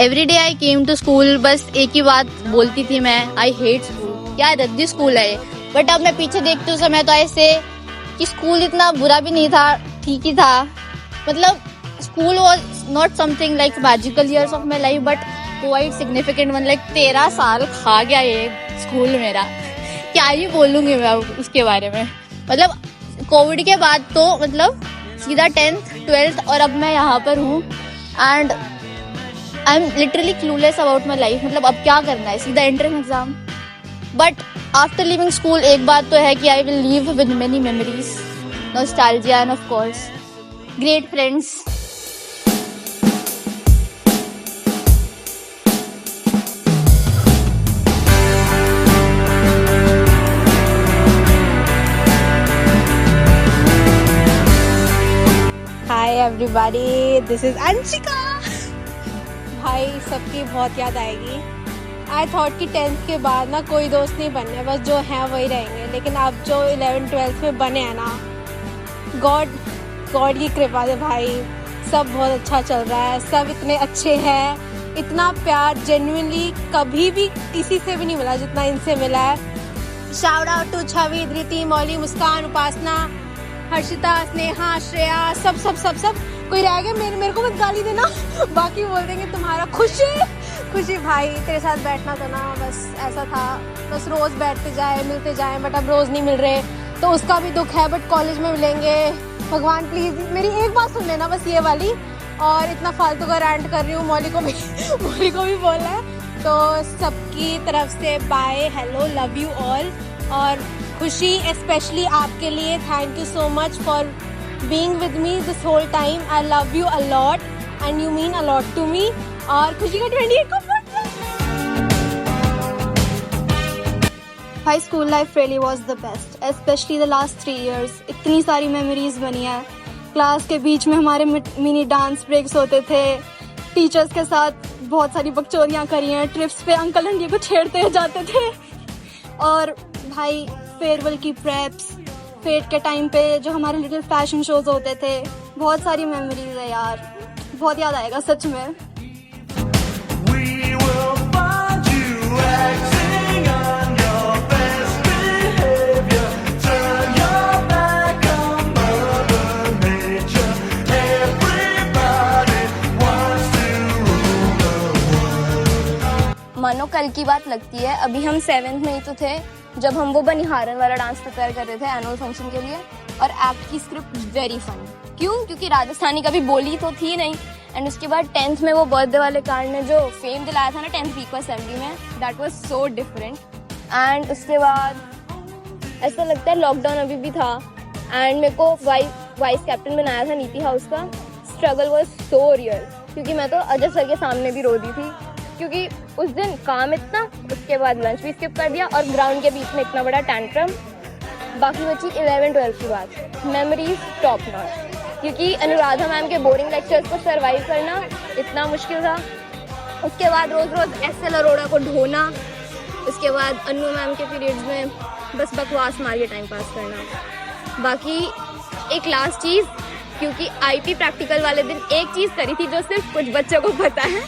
Every day I came to school, बस एक ही बात बोलती थी मैं, आई हेट स्कूल, क्या रद्दी स्कूल है। बट अब मैं पीछे देखती हूँ समय तो ऐसे कि स्कूल इतना बुरा भी नहीं था, ठीक ही था। मतलब school was not something like magical years of my life but quite significant one. Like 13 साल खा गया ये स्कूल मेरा, क्या ही बोलूँगी मैं उसके बारे में। मतलब कोविड के बाद तो मतलब सीधा 10th 12th और अब मैं यहाँ पर हूँ and I am literally clueless about my life. मतलब अब क्या करना है, सीधा entrance exam. But after living school एक बात तो है कि I will leave with many memories, nostalgia end of course great friends. Hi everybody, this is Anshika. भाई सबकी बहुत याद आएगी। आई थॉट कि 10th के बाद ना कोई दोस्त नहीं बनने, बस जो हैं वही रहेंगे। लेकिन अब जो 11th 12th में बने हैं ना, गॉड की कृपा से भाई सब बहुत अच्छा चल रहा है। सब इतने अच्छे हैं, इतना प्यार जेन्युइनली कभी भी किसी से भी नहीं मिला जितना इनसे मिला है। शाउट आउट टू छवि, धृति, मौली, मुस्कान, उपासना, हर्षिता, स्नेहा, श्रेया, सब सब सब सब। कोई रह गया मेरे को मत गाली देना, बाकी बोल देंगे तुम्हारा। खुशी भाई तेरे साथ बैठना था ना, बस ऐसा था, बस रोज बैठते जाए मिलते जाए, बट अब रोज नहीं मिल रहे तो उसका भी दुख है। बट कॉलेज में मिलेंगे। भगवान प्लीज मेरी एक बात सुन लेना, बस ये वाली। और इतना फालतू का रैंट कर रही हूँ, मौली को भी बोलना है। तो सबकी तरफ से bye, hello, love you all. और खुशी स्पेशली आपके लिए, thank you so much for being with me this whole time. I love you a lot and you mean a lot to me. और खुशी का 28 का birthday. High school life really was the best, especially the last 3 years. इतनी सारी memories बनी है। Class के बीच में हमारे मिनी डांस ब्रेक्स होते थे, टीचर्स के साथ बहुत सारी बकचोदियाँ करी हैं, ट्रिप्स पे अंकल आंटी को छेड़ते जाते थे। और भाई फेयरवेल की प्रेप्स, फेट के टाइम पे जो हमारे लिटिल फैशन शोज होते थे, बहुत सारी मेमोरीज है यार, बहुत याद आएगा सच में। मानो कल की बात लगती है, अभी हम 7th में ही तो थे जब हम वो बनिहारन वाला डांस प्रिपेयर कर रहे थे एनुअल फंक्शन के लिए। और एक्ट की स्क्रिप्ट वेरी फन, क्योंकि राजस्थानी कभी बोली तो थी नहीं। एंड उसके बाद 10th में वो बर्थडे वाले कार्ड ने जो फेम दिलाया था ना 10th वीक असेंबली में, that was so different. And उसके बाद ऐसा लगता है लॉकडाउन अभी भी था एंड मेरे को वाइस कैप्टन बनाया था नीति हाउस का। स्ट्रगल वाज सो रियल, क्योंकि मैं तो अजय सर के सामने भी रो दी थी, क्योंकि उस दिन काम इतना, उसके बाद लंच भी स्किप कर दिया और ग्राउंड के बीच में इतना बड़ा टैंट्रम। बाकी बची 11 12 की बात, मेमोरीज टॉप नॉच, क्योंकि अनुराधा मैम के बोरिंग लेक्चर्स को सरवाइव करना इतना मुश्किल था। उसके बाद रोज रोज एस.एल. अरोड़ा को ढोना, उसके बाद अनु मैम के पीरियड्स में बस बकवास मार के टाइम पास करना। बाकी एक लास्ट चीज़, क्योंकि आईपी प्रैक्टिकल वाले दिन एक चीज़ करी थी जो सिर्फ कुछ बच्चों को पता है,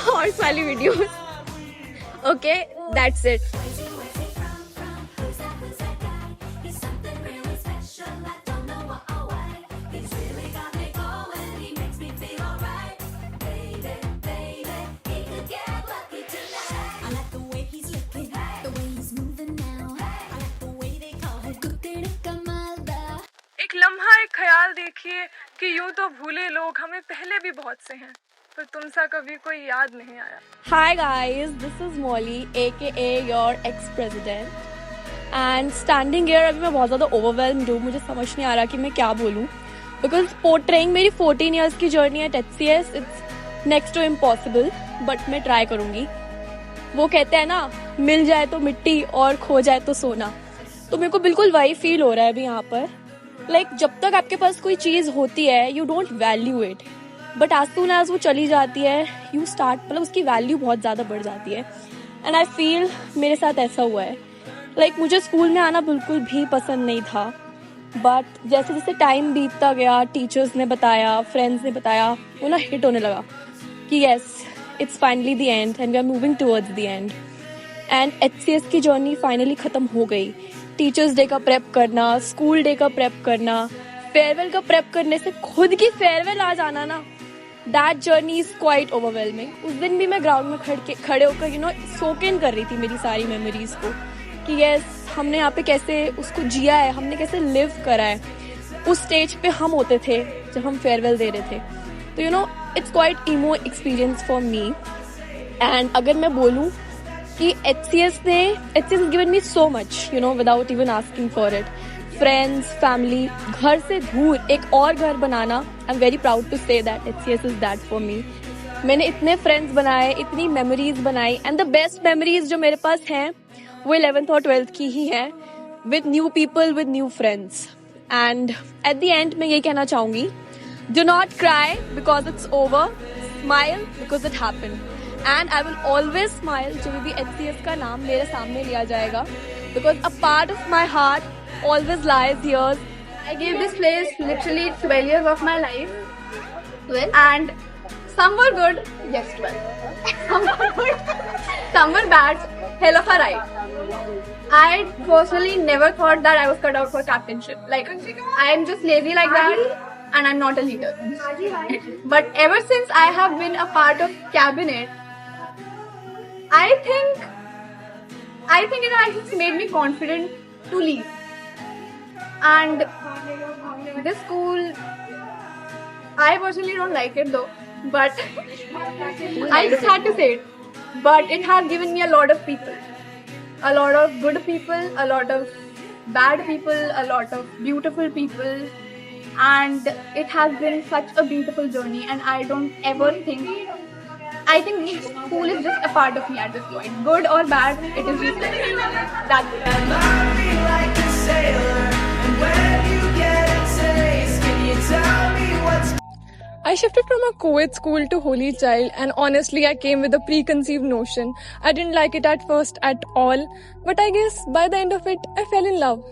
हॉर्स वाली वीडियोस। Okay, that's it. एक लम्हा एक ख्याल देखिए कि यूं तो भूले लोग हमें पहले भी बहुत से हैं, पर तुम सा कभी कोई याद नहीं आया। Hi guys, this is Molly, aka your ex-president. And standing here, अभी मैं बहुत ज़्यादा overwhelmed हूँ, मुझे समझ नहीं आ रहा कि मैं क्या बोलूँ. Because portraying मेरी 14 years की journey at HCS, it's next to impossible, but मैं try करूँगी. वो कहते हैं ना, मिल जाए तो मिट्टी और खो जाए तो सोना. तो मेरे को बिल्कुल वही फील हो रहा है अभी यहाँ पर. Like जब तक आपके पास कोई चीज़ होती है, you don't value it. But as soon as वो चली जाती है यू स्टार्ट मतलब उसकी वैल्यू बहुत ज़्यादा बढ़ जाती है. एंड आई फील मेरे साथ ऐसा हुआ है. लाइक मुझे स्कूल में आना बिल्कुल भी पसंद नहीं था, बट जैसे जैसे टाइम बीतता गया, टीचर्स ने बताया, फ्रेंड्स ने बताया, वो ना हिट होने लगा कि yes it's finally the end and we are moving towards the end. And HCS की जर्नी फाइनली ख़त्म हो गई. टीचर्स डे का प्रेप करना, स्कूल डे का प्रेप करना, फेयरवेल का प्रेप करने से खुद की फेयरवेल आ जाना ना, that journey is quite overwhelming. उस दिन भी मैं ग्राउंड में खड़े होकर सोक इन कर रही थी मेरी सारी मेमोरीज को कि यस हमने यहाँ पे कैसे उसको जिया है, हमने कैसे लिव करा है. उस स्टेज पे हम होते थे जब हम फेयरवेल दे रहे थे. तो it's quite emo experience for me. And अगर मैं बोलूँ कि HCS has given me so much, without even asking for it. Friends, family, घर से दूर एक और घर बनाना, I am very proud to say that HCS is that for me. मैंने इतने फ्रेंड्स बनाए, इतनी मेमोरीज बनाई, एंड द बेस्ट मेमोरीज जो मेरे पास हैं वो 11th और 12th की ही हैं, with new people, with new friends. And at the end मैं ये कहना चाहूँगी, do not cry because it's over, smile because it happened. And I will always smile जब भी HCS का नाम मेरे सामने लिया जाएगा, because a part of my heart always lies here. I gave this place literally 12 years of my life. 12? And some were good, yes 12. Some were good, some were bad, hell of a ride. I personally never thought that I was cut out for captainship. Like, I am just lazy like that and I'm not a leader. But ever since I have been a part of cabinet, I think it has just made me confident to lead. And this school, I personally don't like it though, but I just had to say it. But it has given me a lot of people, a lot of good people, a lot of bad people, a lot of beautiful people, and it has been such a beautiful journey. And I don't ever think, I think this school is just a part of me at this point. Good or bad, it is just that's it. I shifted from a co-ed school to Holy Child, and honestly I came with a preconceived notion. I didn't like it at first at all, but I guess by the end of it I fell in love.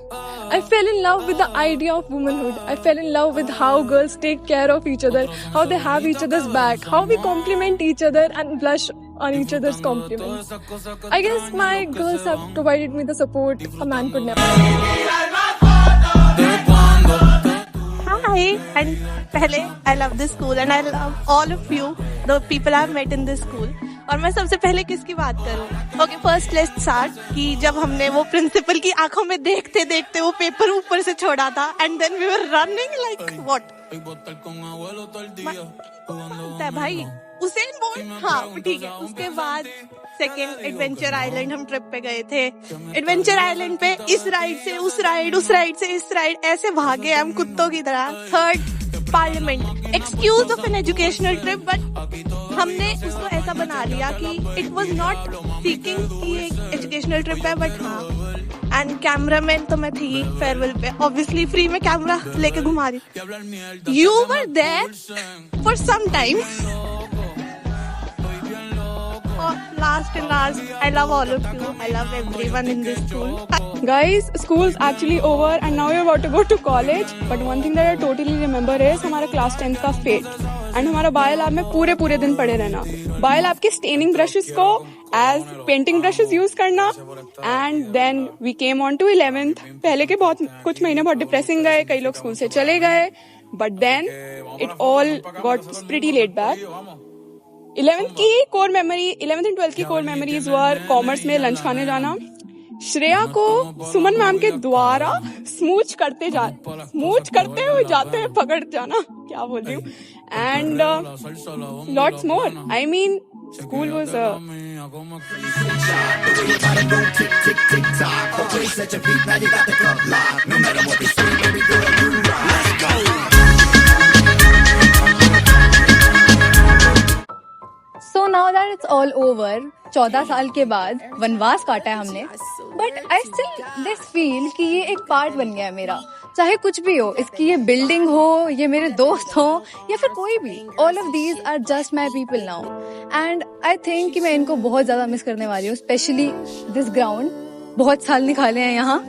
I fell in love with the idea of womanhood. I fell in love with how girls take care of each other, how they have each other's back, how we compliment each other and blush on each other's compliments. I guess my girls have provided me the support a man could never. Hi, and पहले I love this school and I love all of you, the people I have met in this school. और मैं सबसे पहले किसकी बात करूँ? Okay, first let's start कि जब हमने वो प्रिंसिपल की आंखों में देखते देखते वो पेपर ऊपर से छोड़ा था, and then we were running like what? भाई उसेन बोल्ट, हाँ ठीक है. उसके बाद सेकेंड एडवेंचर आइलैंड हम ट्रिप पे गए थे. एडवेंचर आइलैंड पे इस राइड से उस राइड, उस राइड से इस राइड, ऐसे भागे हम कुत्तों की तरह. Third parliament, excuse of an educational trip, but हमने उसको ऐसा बना लिया कि इट वाज नॉट सीकिंग कि एक एजुकेशनल ट्रिप है, बट हाँ. एंड कैमरामैन तो मैं थी फेयरवेल पे, ऑब्वियसली फ्री में कैमरा लेके घुमा रही. You were there for some time. Last and last, I love all of you. I love everyone in this school. Guys, school's actually over and now we're about to go to college. But one thing that I totally remember is हमारा class 10th का fate. And हमारा bio lab में पूरे दिन पड़े रहना. Bio lab के staining brushes को as painting brushes use करना. And then we came on to 11th. पहले के कुछ महीने बहुत depressing गए, कई लोग school से चले गए. But then it all got pretty laid back. 11th की core memory, 11th and 12th की कोर मेमोरीज वर कॉमर्स में लंच खाने जाना, श्रेया को सुमन मैम के द्वारा स्मूच करते हुए जाते हैं, पकड़ जाना, क्या बोल रही हूँ, and lots more. I mean school was So now that it's all over, 14 साल के बाद वनवास काटा है हमने, but I still this feel कि ये एक पार्ट बन गया है मेरा. चाहे कुछ भी हो, इसकी ये बिल्डिंग हो, ये मेरे दोस्त हो, या फिर कोई भी, all of these are just my people now. And I think कि मैं इनको बहुत ज्यादा मिस करने वाली हूँ, स्पेशली दिस ग्राउंड. बहुत साल निकाले हैं यहाँ.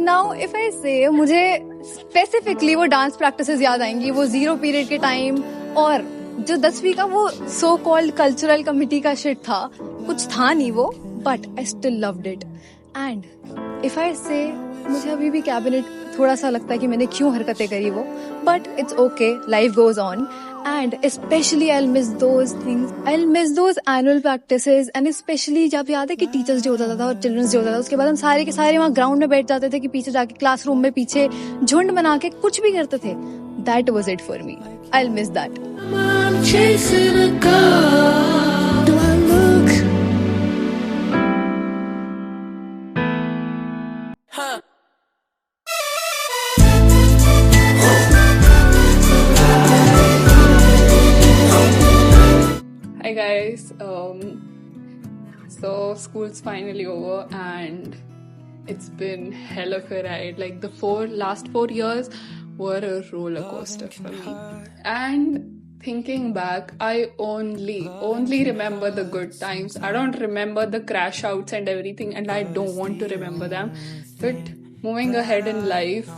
नाउ इफ आई से, मुझे स्पेसिफिकली वो डांस प्रैक्टिसेस याद आएंगी, वो 0 पीरियड के टाइम, और जो 10वीं का वो सो कॉल्ड कल्चरल कमिटी का शिट था. कुछ था नहीं वो, but I still loved it. And if I से, मुझे अभी भी कैबिनेट थोड़ा सा लगता है कि मैंने क्यों हरकतें करी वो, but it's okay, life goes on. And specially I miss those things, I miss those annual practices. And specially जब याद है कि टीचर्स डे होता था और चिल्ड्रंस डे होता था, उसके बाद हम सारे के सारे वहाँ ग्राउंड में बैठ जाते थे कि पीछे जाके क्लासरूम में पीछे झुंड बना के कुछ भी करते थे. That was it for me. I miss that. I'm chasing a goal. Do I look? Hi guys, so school's finally over and it's been hell of a ride. Like the last 4 years were a roller coaster for me. And thinking back, I only remember the good times. I don't remember the crash outs and everything, and I don't want to remember them. But moving ahead in life,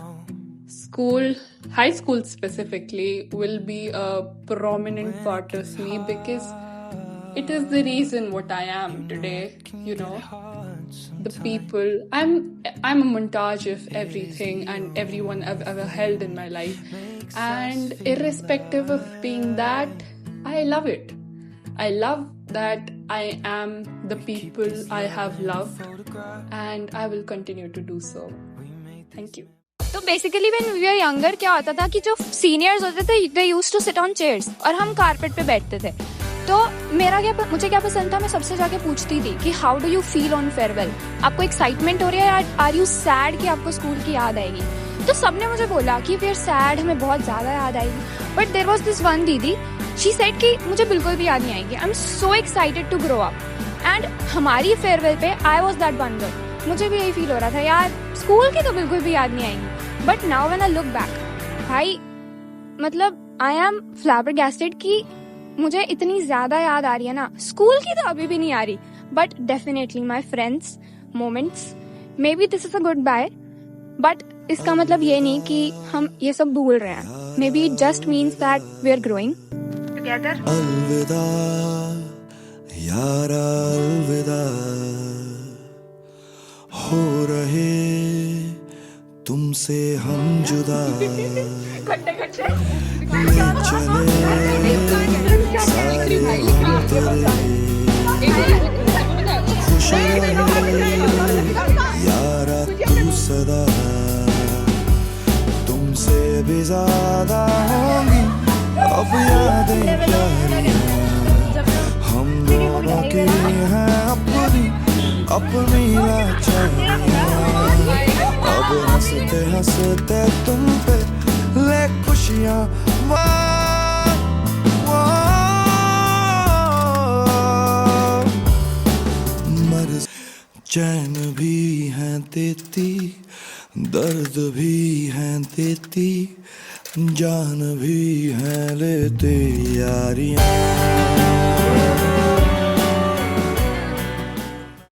high school specifically, will be a prominent part of me because it is the reason what I am today, you know. The people, I'm a montage of everything and everyone I've ever held in my life, and irrespective of being that, I love it. I love that I am the people I have loved, and I will continue to do so. Thank you. तो basically when we were younger क्या होता था कि जो seniors होते थे, they used to sit on chairs और हम कारपेट पे बैठते थे. तो मुझे क्या पसंद था, मैं सबसे जाके पूछती थी कि how do you feel on farewell. आपको एक्साइटमेंट हो रही है या आर यू सैड कि आपको स्कूल की याद आएगी. तो सबने मुझे बोला कि वी आर सैड, हमें बहुत ज्यादा याद आएगी. But there was this one दीदी, शी सेड कि मुझे बिल्कुल भी याद नहीं आएगी. I am so excited to grow up. And हमारी फेयरवेल पे I was that one girl. मुझे भी यही फील हो रहा था, यार स्कूल की तो बिल्कुल भी याद नहीं आएगी. But now when I look back, भाई मतलब आई एम फ्लैबरगैस्टेड कि मुझे इतनी ज्यादा याद आ रही है ना. स्कूल की तो अभी भी नहीं आ रही, but definitely my friends, moments, maybe this is a goodbye. But इसका मतलब ये नहीं कि हम ये सब भूल रहे हैं. Maybe it just means that we are growing together. अलविदा यारा, अलविदा. हो रहे तुमसे हम जुदा, ले चले सारे हम तेरे. खुश रहे यारा तू सदा, तुमसे भी ज्यादा होंगी अब यादें प्यारी. हम दोनों की हैं अपनी लाचारियां. अब हंसते हंसते तुम पे ले खुशियां. मर चैन भी है देती, दर्द भी है देती, जान भी है लेते यारियां.